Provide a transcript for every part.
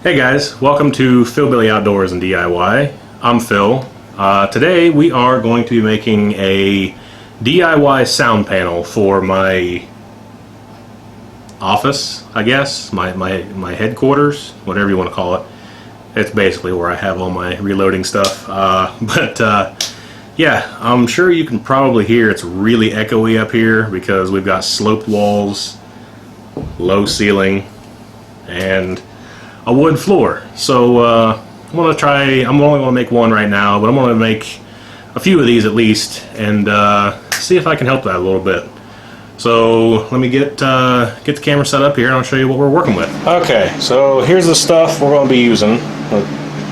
Hey guys, welcome to Philbilly Outdoors and DIY. I'm Phil. Today we are going to be making a DIY sound panel for my office, I guess, my headquarters, whatever you want to call it. It's basically where I have all my reloading stuff. Yeah, I'm sure you can probably hear it's really echoey up here because we've got sloped walls, low ceiling, and a wood floor. So I'm only going to make one right now, but I'm going to make a few of these at least and see if I can help that a little bit. So let me get the camera set up here and I'll show you what we're working with. Okay, so here's the stuff we're going to be using,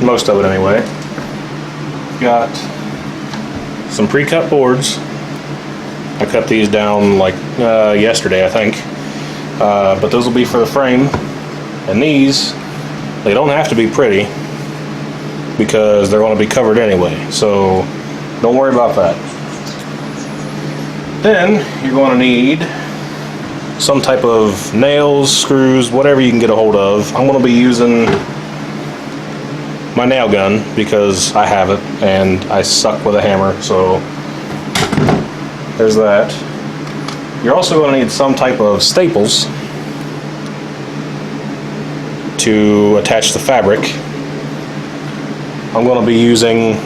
most of it anyway. Got some pre-cut boards. I cut these down like yesterday, I think, but those will be for the frame. And these, they don't have to be pretty because they're going to be covered anyway, so don't worry about that. Then you're going to need some type of nails, screws, whatever you can get a hold of. I'm going to be using my nail gun because I have it and I suck with a hammer, so there's that. You're also going to need some type of staples to attach the fabric. I'm going to be using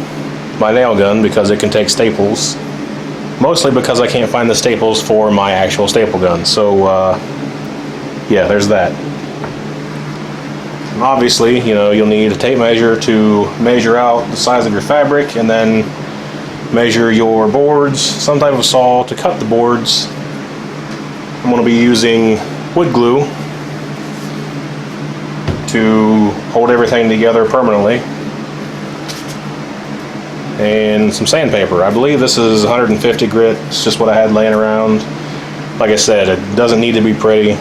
my nail gun because it can take staples, mostly because I can't find the staples for my actual staple gun. So yeah, there's that. And obviously, you know, you'll need a tape measure to measure out the size of your fabric, and then measure your boards, some type of saw to cut the boards. I'm going to be using wood glue to hold everything together permanently, and some sandpaper. I believe this is 150 grit. It's just what I had laying around. Like I said, it doesn't need to be pretty.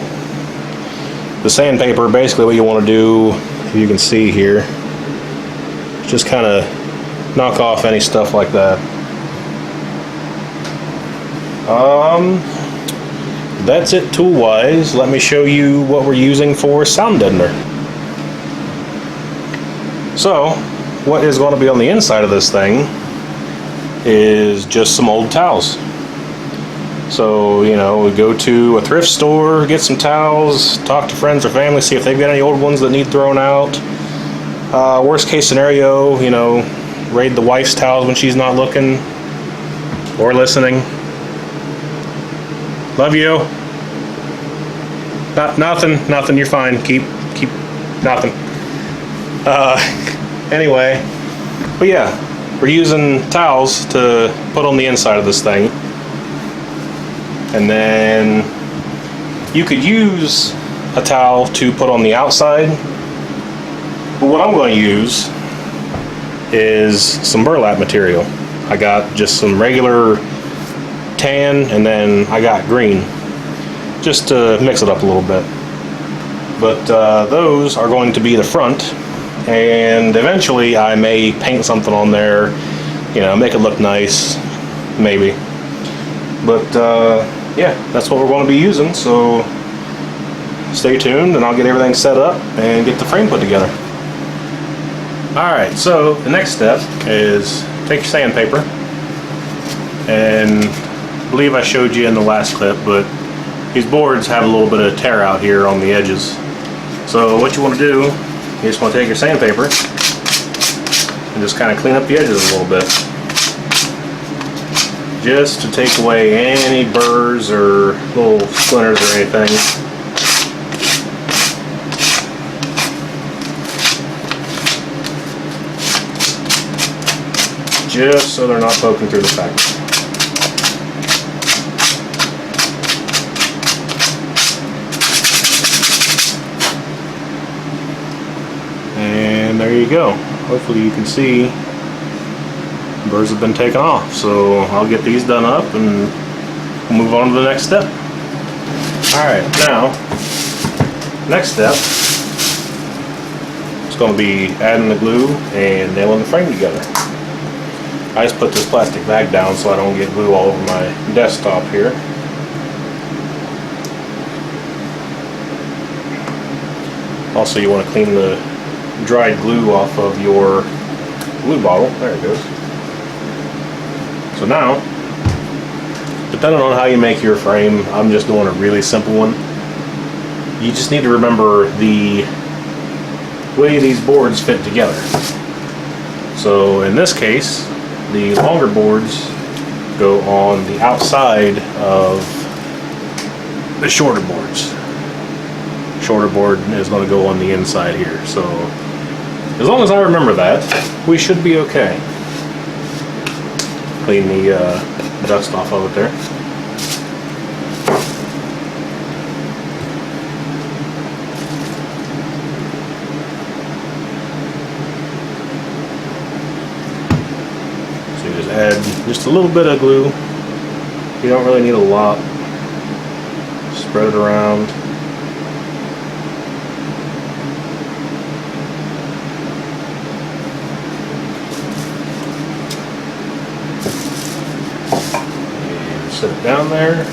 The sandpaper, basically what you want to do, if you can see here, just kind of knock off any stuff like that. That's it tool wise. Let me show you what we're using for sound deadener. So, what is going to be on the inside of this thing is just some old towels. So, you know, we go to a thrift store, get some towels, talk to friends or family, see if they've got any old ones that need thrown out. Worst case scenario, you know, raid the wife's towels when she's not looking or listening. Love you. Nothing, you're fine. Keep nothing. Anyway, but yeah, we're using towels to put on the inside of this thing. And then you could use a towel to put on the outside. But what I'm going to use is some burlap material. I got just some regular tan, and then I got green, just to mix it up a little bit. But those are going to be the front. And eventually I may paint something on there, you know, make it look nice, maybe. But yeah, that's what we're going to be using, so stay tuned and I'll get everything set up and get the frame put together. Alright, so the next step is take your sandpaper, and I believe I showed you in the last clip, but these boards have a little bit of tear out here on the edges. So what you want to do, you just want to take your sandpaper and just kind of clean up the edges a little bit, just to take away any burrs or little splinters or anything. Just so they're not poking through the fabric. And there you go. Hopefully you can see the burrs have been taken off. So I'll get these done up and we'll move on to the next step. Alright, now, next step is going to be adding the glue and nailing the frame together. I just put this plastic bag down so I don't get glue all over my desktop here. Also, you want to clean the dried glue off of your glue bottle. There it goes. So now, depending on how you make your frame, I'm just doing a really simple one. You just need to remember the way these boards fit together. So in this case, the longer boards go on the outside of the shorter boards. Shorter board is going to go on the inside here. So as long as I remember that, we should be okay. Clean the dust off of it there. So you just add just a little bit of glue. You don't really need a lot. Spread it around. Set it down there.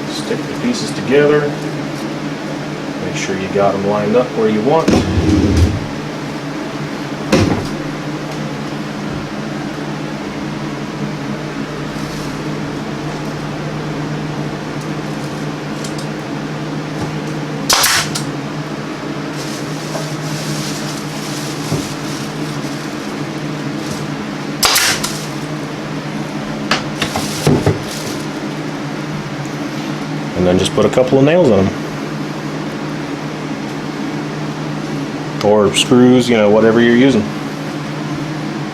Stick the pieces together. Make sure you got them lined up where you want. And then just put a couple of nails on them. Or screws, you know, whatever you're using.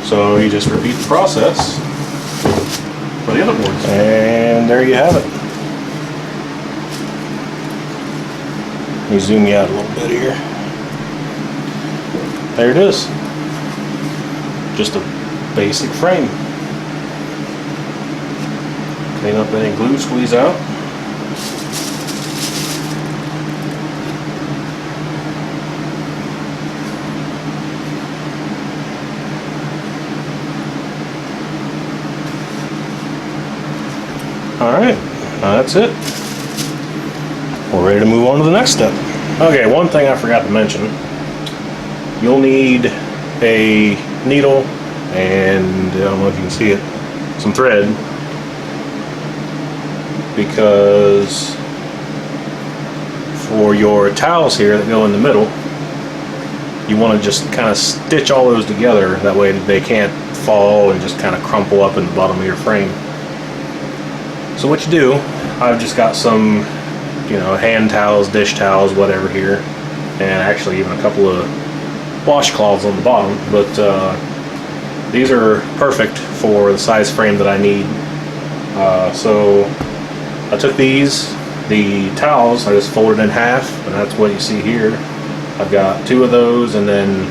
So you just repeat the process for the other boards. And there you have it. Let me zoom you out a little bit here. There it is. Just a basic frame. Clean up any glue, squeeze out. Alright, that's it. We're ready to move on to the next step. Okay, one thing I forgot to mention. You'll need a needle and, I don't know if you can see it, some thread. Because for your towels here that go in the middle, you want to just kind of stitch all those together. That way they can't fall and just kind of crumple up in the bottom of your frame. So what you do, I've just got some, you know, hand towels, dish towels, whatever here, and actually even a couple of washcloths on the bottom, but these are perfect for the size frame that I need. So I took these, the towels, I just folded in half, and that's what you see here. I've got 2 of those and then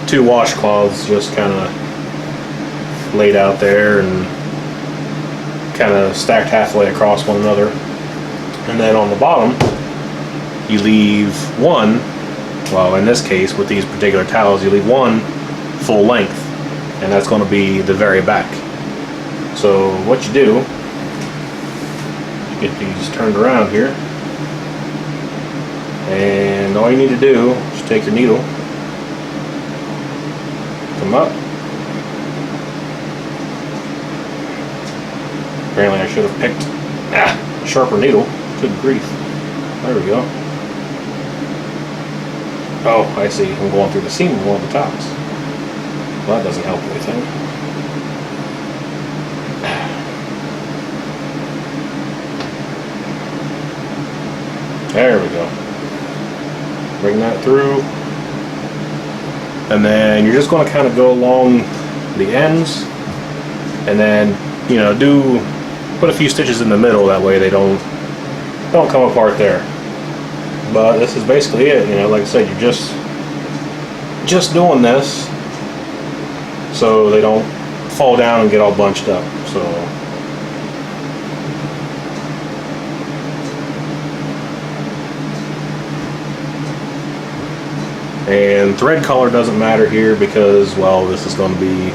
2 washcloths just kind of laid out there and kind of stacked halfway across one another. And then on the bottom you leave one, well in this case with these particular towels you leave one full length, and that's going to be the very back. So what you do, get these turned around here, and all you need to do is take your needle, come up. Apparently I should have picked a sharper needle. Good grief. There we go. Oh, I see. I'm going through the seam of one of the tops. Well, that doesn't help anything. There we go. Bring that through. And then you're just going to kind of go along the ends. And then, you know, put a few stitches in the middle, that way they don't come apart there. But this is basically it, you know, like I said, you're just doing this so they don't fall down and get all bunched up. So and thread color doesn't matter here because, well, this is going to be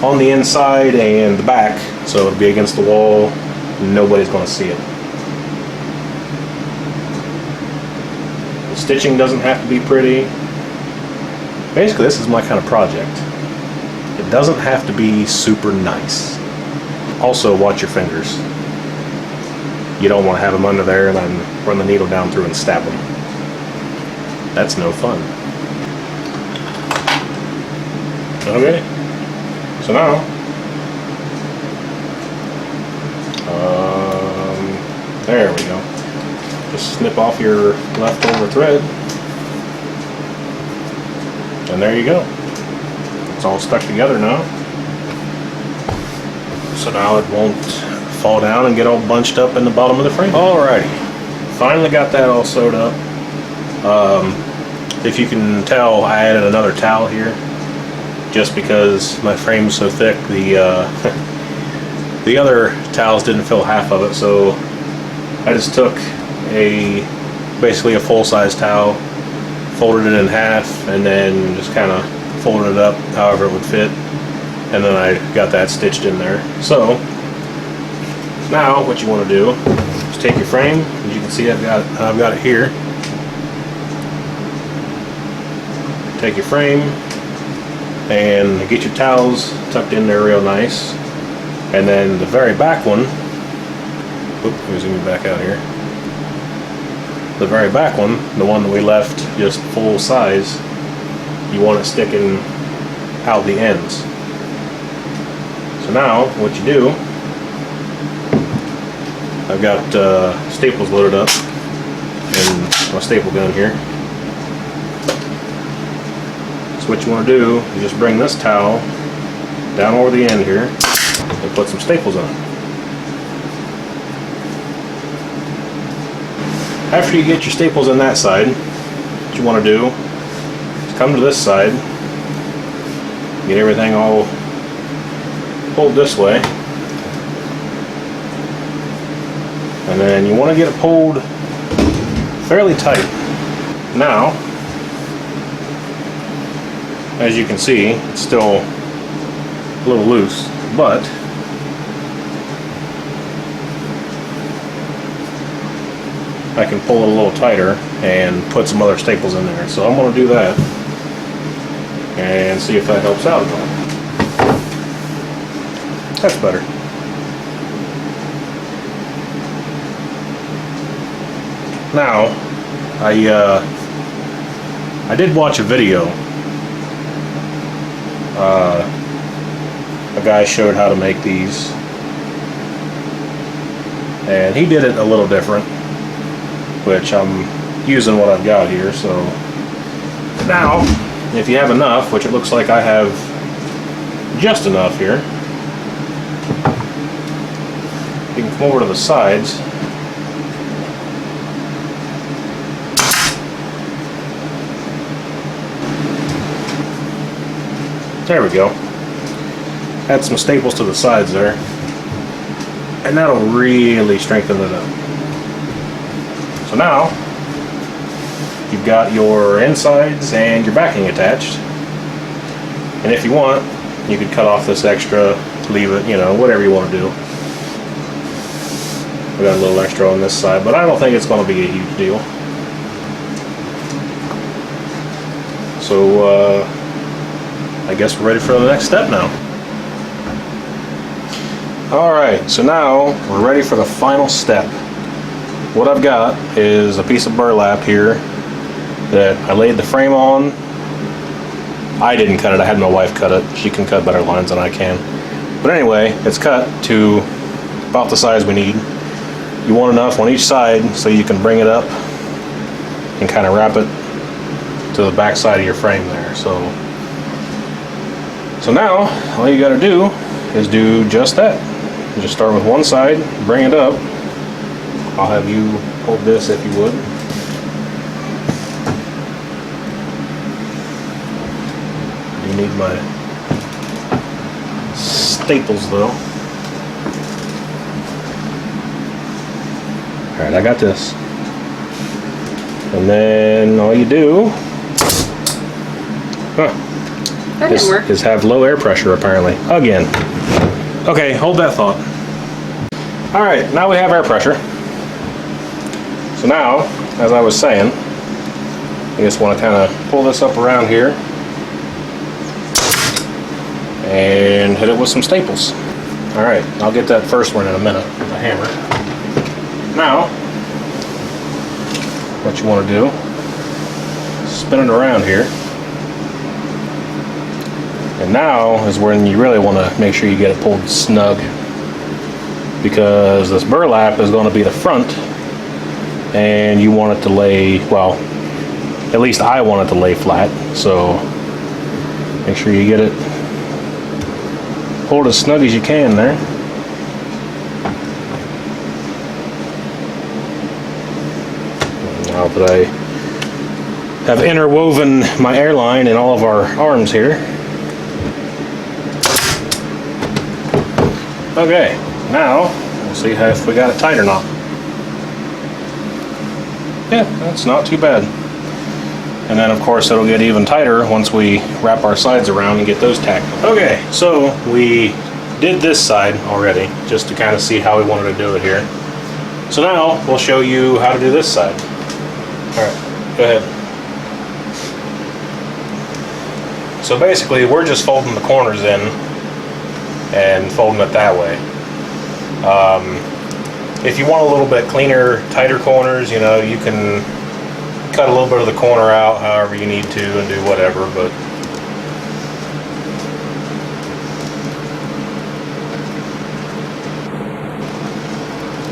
on the inside and the back, so it'll be against the wall. nobody's going to see it. The stitching doesn't have to be pretty. Basically, this is my kind of project. It doesn't have to be super nice. Also, watch your fingers. You don't want to have them under there and then run the needle down through and stab them. That's no fun. Okay, so now, there we go. Just snip off your leftover thread, and there you go. It's all stuck together now. So now it won't fall down and get all bunched up in the bottom of the frame. Alrighty, finally got that all sewed up. If you can tell, I added another towel here, just because my frame's so thick. The other towels didn't fill half of it, so I just took basically a full-size towel, folded it in half, and then just kind of folded it up however it would fit, and then I got that stitched in there. So now what you want to do is take your frame. As you can see, I've got it here. Take your frame and get your towels tucked in there real nice, and then the very back one, let me zoom back out here. The very back one, the one that we left just full size, you want it sticking out the ends. So now what you do, I've got staples loaded up and my staple gun here. So what you want to do is just bring this towel down over the end here and put some staples on it. After you get your staples on that side, what you want to do is come to this side, get everything all pulled this way, and then you want to get it pulled fairly tight. Now, as you can see, it's still a little loose, but I can pull it a little tighter and put some other staples in there. So I'm going to do that and see if that helps out at all. That's better. Now, I did watch a video. A guy showed how to make these, and he did it a little different, which I'm using what I've got here. So now, if you have enough, which it looks like I have just enough here, you can come over to the sides There we go. Add some staples to the sides there, and that'll really strengthen it up. So now you've got your insides and your backing attached, and if you want, you could cut off this extra, leave it, you know, whatever you want to do. We got a little extra on this side, but I don't think it's going to be a huge deal. So I guess we're ready for the next step now. Alright, so now we're ready for the final step. What I've got is a piece of burlap here that I laid the frame on. I didn't cut it, I had my wife cut it. She can cut better lines than I can. But anyway, it's cut to about the size we need. You want enough on each side so you can bring it up and kind of wrap it to the back side of your frame there. So now all you got to do is do just that. You just start with one side, bring it up. I'll have you hold this if you would. You need my staples though. Alright, I got this. And then all you do is have low air pressure apparently. Again. Okay, hold that thought. Alright, now we have air pressure. So now, as I was saying, you just want to kind of pull this up around here and hit it with some staples. Alright, I'll get that first one in a minute with a hammer. Now, what you want to do, spin it around here. And now is when you really want to make sure you get it pulled snug, because this burlap is going to be the front and you want it to lay, well, at least I want it to lay flat, so make sure you get it pulled as snug as you can there. Now that I have interwoven my airline in all of our arms here. Okay, now we'll see if we got it tight or not. Yeah, that's not too bad. And then of course it'll get even tighter once we wrap our sides around and get those tacked. Okay, so we did this side already, just to kind of see how we wanted to do it here. So now we'll show you how to do this side. Alright, go ahead. So basically we're just folding the corners in and folding it that way. If you want a little bit cleaner, tighter corners, you know, you can cut a little bit of the corner out however you need to and do whatever, but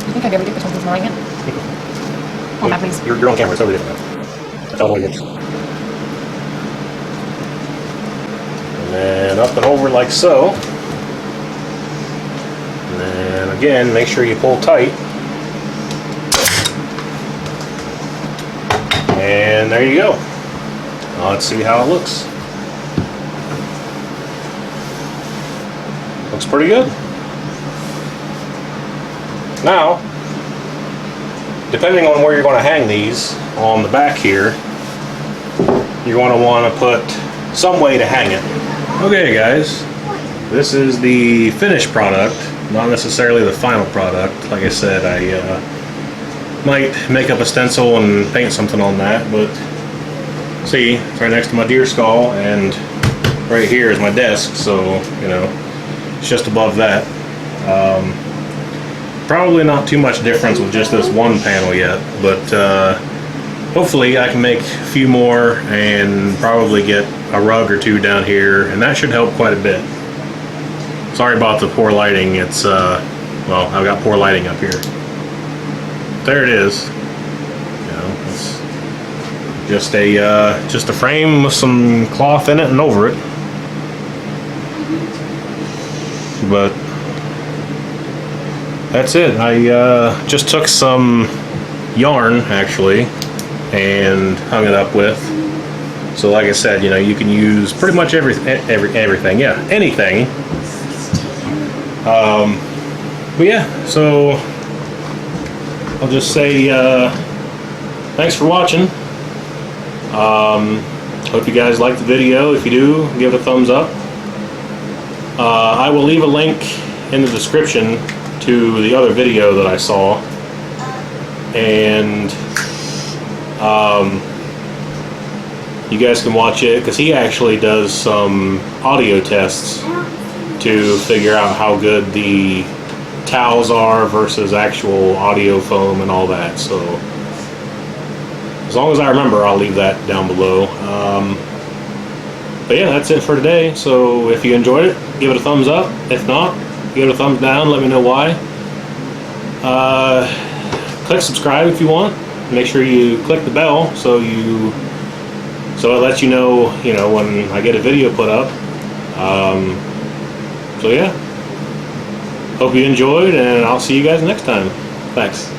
I think I've ever did this one this morning. Oh, that please. you're on camera, it's totally different. That's all it is. And then up and over like so. And then again, make sure you pull tight. And there you go. Now let's see how it looks. Looks pretty good. Now, depending on where you're going to hang these on the back here, you're going to want to put some way to hang it. Okay guys, this is the finished product, not necessarily the final product. Like I said, I might make up a stencil and paint something on that, but see, it's right next to my deer skull, and right here is my desk, so you know, it's just above that. Probably not too much difference with just this one panel yet, but hopefully I can make a few more and probably get a rug or two down here, and that should help quite a bit. Sorry about the poor lighting. It's well, I've got poor lighting up here. There it is. You know, it's just a frame with some cloth in it and over it. But that's it. I just took some yarn actually and hung it up with. So like I said, you know, you can use pretty much everything. Yeah, anything. But yeah, so I'll just say thanks for watching. Hope you guys liked the video. If you do, give it a thumbs up. I will leave a link in the description to the other video that I saw, and you guys can watch it because he actually does some audio tests to figure out how good the towels are versus actual audio foam and all that. So as long as I remember, I'll leave that down below. But yeah, that's it for today. So if you enjoyed it, give it a thumbs up. If not, give it a thumbs down. Let me know why. Click subscribe if you want. Make sure you click the bell so it lets you know when I get a video put up. So yeah, hope you enjoyed, and I'll see you guys next time. Thanks.